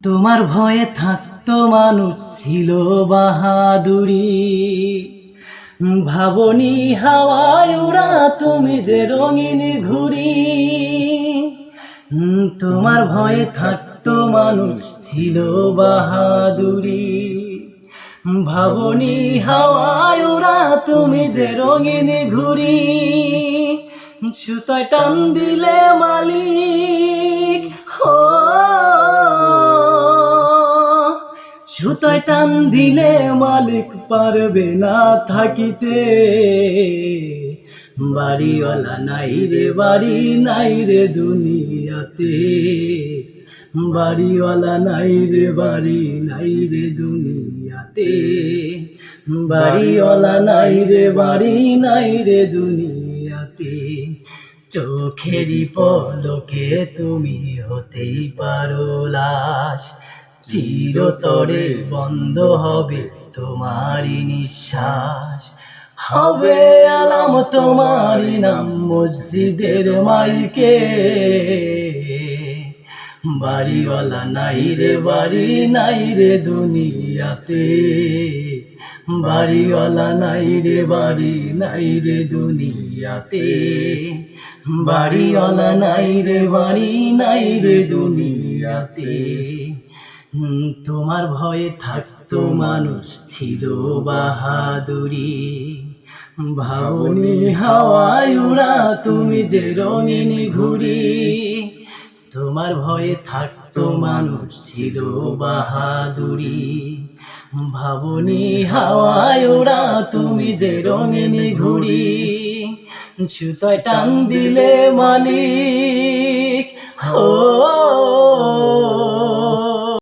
তোমার ভয়ে থাকতো মানুষ ছিল বাহাদুরি, ভাবনি হাওয়ায় উড়া তুমি যে রঙিন ঘুড়ি। তোমার ভয়ে থাকতো মানুষ ছিল বাহাদুরি, ভাবনি হাওয়ায় উড়া তুমি যে রঙিন ঘুড়ি। সুতায় টান দিলে মালিক সুতায় টান দিলে মালিক পারবে না থাকিতে। বাড়িওয়ালা নাই রে বাড়ি নাই রে দুনিয়াতে, বাড়িওয়ালা নাই রে বাড়ি নাই রে দুনিয়াতে, বাড়িওয়ালা নাই রে বাড়ি নাই রে দুনিয়াতে। চোখেরই পলকে তুমি হতেই পারো লাশ, চিরতরে বন্ধ হবে তোমারই নিঃশ্বাস। হবে আলাম তোমারই নাম মসজিদের মাইকে। বাড়িওয়ালা নাই রে বাড়ি নাই রে দুনিয়াতে, বাড়িওয়ালা নাই রে বাড়ি নাই রে দুনিয়াতে, বাড়িওয়ালা নাই রে বাড়ি নাই রে দুনিয়াতে। তোমার ভয়ে থাকতো মানুষ ছিল বাহাদুরি, ভাবনি হাওয়ায় উড়া তুমি যে রঙিন ঘুড়ি। তোমার ভয়ে থাকতো মানুষ ছিল বাহাদুরি, ভাবনি হাওয়ায় উড়া তুমি যে রঙিন ঘুড়ি। সুতায় টান দিলে মালিক